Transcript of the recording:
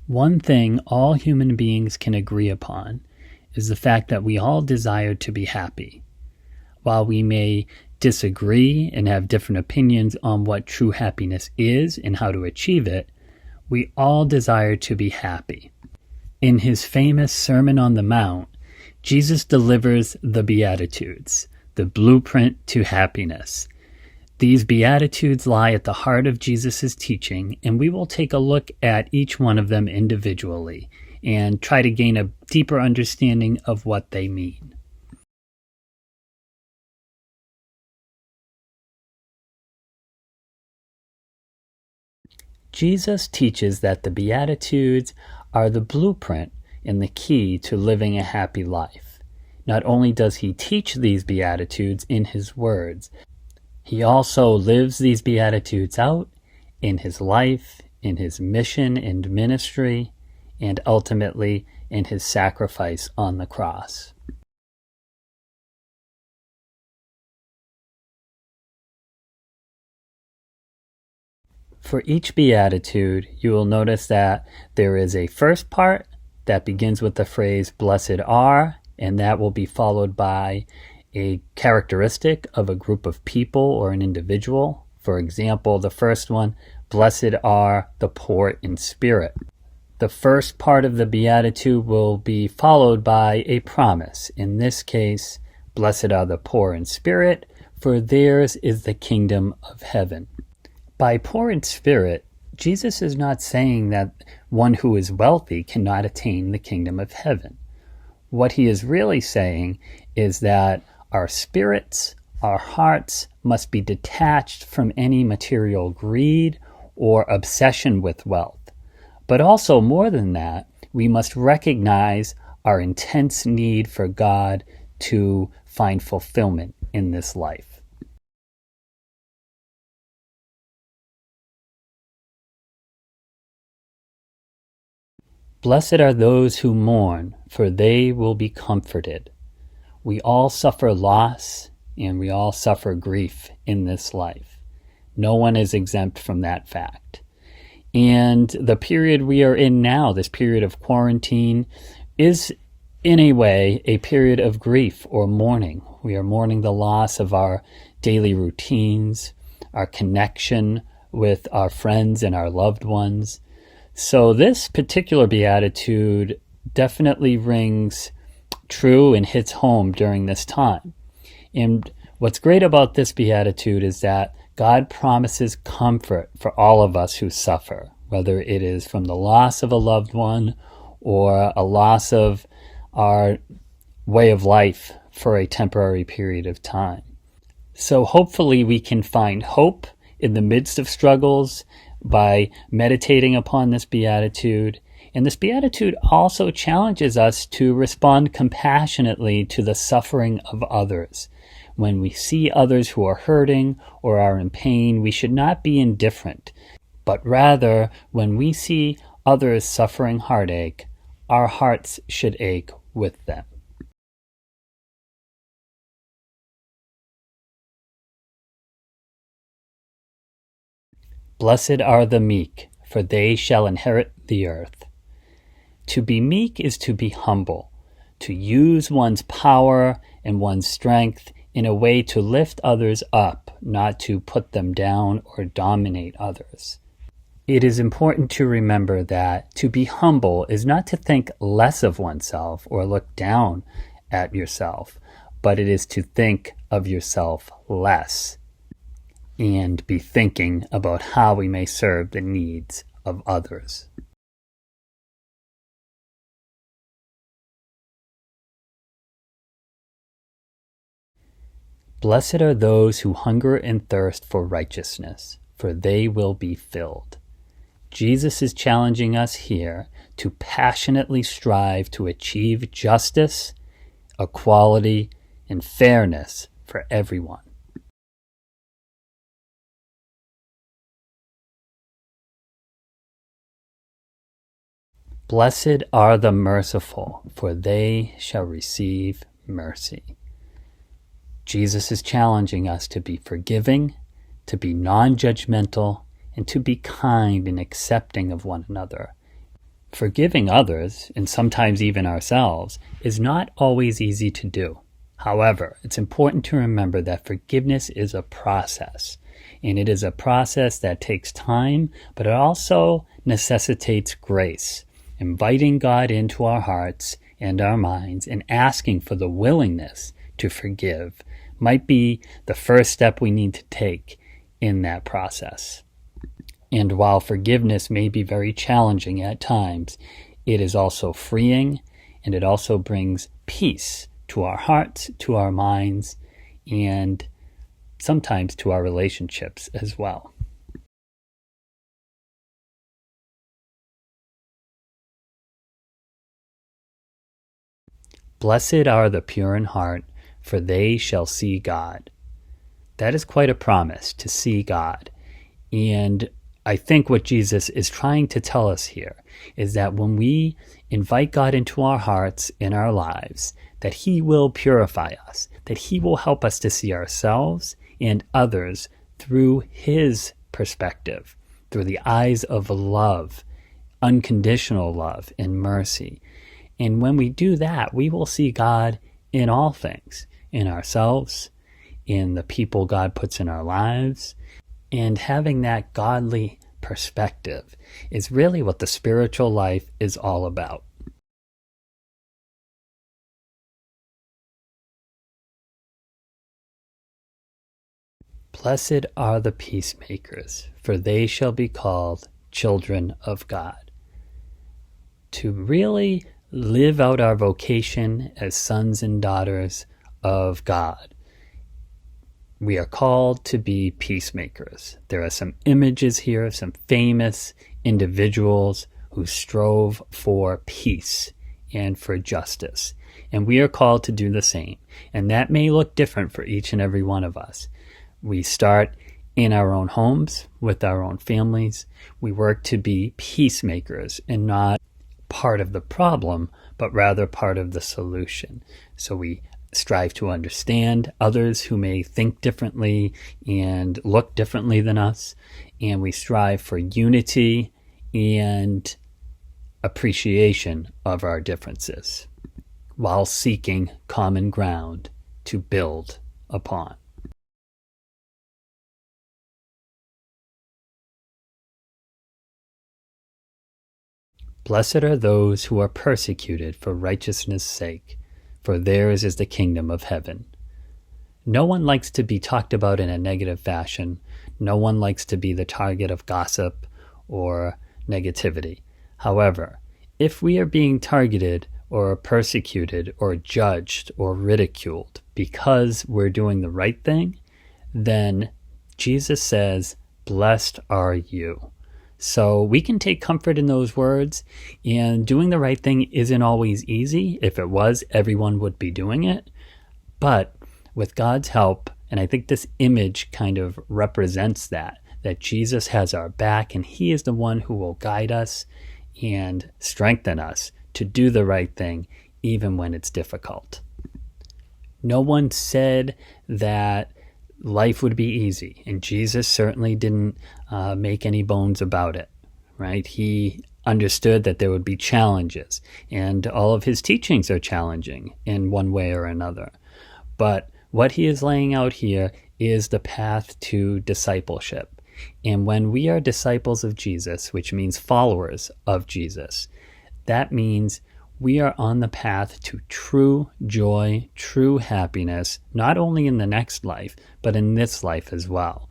One thing all human beings can agree upon is the fact that we all desire to be happy. While we may disagree and have different opinions on what true happiness is and how to achieve it, we all desire to be happy. In his famous Sermon on the Mount, Jesus delivers the Beatitudes, the blueprint to happiness. These Beatitudes lie at the heart of Jesus' teaching, and we will take a look at each one of them individually and try to gain a deeper understanding of what they mean. Jesus teaches that the Beatitudes are the blueprint and the key to living a happy life. Not only does he teach these Beatitudes in his words, he also lives these Beatitudes out in his life, in his mission and ministry, and ultimately in his sacrifice on the cross. For each Beatitude, you will notice that there is a first part that begins with the phrase, "Blessed are," and that will be followed by a characteristic of a group of people or an individual. For example, the first one, "Blessed are the poor in spirit." The first part of the Beatitude will be followed by a promise. In this case, "Blessed are the poor in spirit, for theirs is the kingdom of heaven." By poor in spirit, Jesus is not saying that one who is wealthy cannot attain the kingdom of heaven. What he is really saying is that our spirits, our hearts, must be detached from any material greed or obsession with wealth. But also, more than that, we must recognize our intense need for God to find fulfillment in this life. Blessed are those who mourn, for they will be comforted. We all suffer loss and we all suffer grief in this life. No one is exempt from that fact. And the period we are in now, this period of quarantine, is in a way a period of grief or mourning. We are mourning the loss of our daily routines, our connection with our friends and our loved ones. So this particular Beatitude definitely rings true and hits home during this time. And what's great about this Beatitude is that God promises comfort for all of us who suffer, whether it is from the loss of a loved one or a loss of our way of life for a temporary period of time. So hopefully we can find hope in the midst of struggles by meditating upon this Beatitude. And this Beatitude also challenges us to respond compassionately to the suffering of others. When we see others who are hurting or are in pain, we should not be indifferent, but rather, when we see others suffering heartache, our hearts should ache with them. Blessed are the meek, for they shall inherit the earth. To be meek is to be humble, to use one's power and one's strength in a way to lift others up, not to put them down or dominate others. It is important to remember that to be humble is not to think less of oneself or look down at yourself, but it is to think of yourself less and be thinking about how we may serve the needs of others. Blessed are those who hunger and thirst for righteousness, for they will be filled. Jesus is challenging us here to passionately strive to achieve justice, equality, and fairness for everyone. Blessed are the merciful, for they shall receive mercy. Jesus is challenging us to be forgiving, to be non-judgmental, and to be kind and accepting of one another. Forgiving others, and sometimes even ourselves, is not always easy to do. However, it's important to remember that forgiveness is a process, and it is a process that takes time, but it also necessitates grace, inviting God into our hearts and our minds and asking for the willingness to forgive might be the first step we need to take in that process. And while forgiveness may be very challenging at times, it is also freeing, and it also brings peace to our hearts, to our minds, and sometimes to our relationships as well. Blessed are the pure in heart, for they shall see God. That is quite a promise, to see God. And I think what Jesus is trying to tell us here is that when we invite God into our hearts, in our lives, that He will purify us, that He will help us to see ourselves and others through His perspective, through the eyes of love, unconditional love and mercy. And when we do that, we will see God in all things, in ourselves, in the people God puts in our lives. And having that godly perspective is really what the spiritual life is all about. Blessed are the peacemakers, for they shall be called children of God. To really live out our vocation as sons and daughters of God, we are called to be peacemakers. There are some images here of some famous individuals who strove for peace and for justice. And we are called to do the same. And that may look different for each and every one of us. We start in our own homes, with our own families. We work to be peacemakers and not part of the problem, but rather part of the solution. So we strive to understand others who may think differently and look differently than us, and we strive for unity and appreciation of our differences while seeking common ground to build upon. Blessed are those who are persecuted for righteousness' sake, for theirs is the kingdom of heaven. No one likes to be talked about in a negative fashion. No one likes to be the target of gossip or negativity. However, if we are being targeted or persecuted or judged or ridiculed because we're doing the right thing, then Jesus says, "Blessed are you." So we can take comfort in those words, and doing the right thing isn't always easy. If it was, everyone would be doing it. But with God's help, and I think this image kind of represents that Jesus has our back, and He is the one who will guide us and strengthen us to do the right thing, even when it's difficult. No one said that life would be easy, and Jesus certainly didn't make any bones about it, right? He understood that there would be challenges, and all of His teachings are challenging in one way or another. But what He is laying out here is the path to discipleship. And when we are disciples of Jesus, which means followers of Jesus, that means we are on the path to true joy, true happiness, not only in the next life, but in this life as well.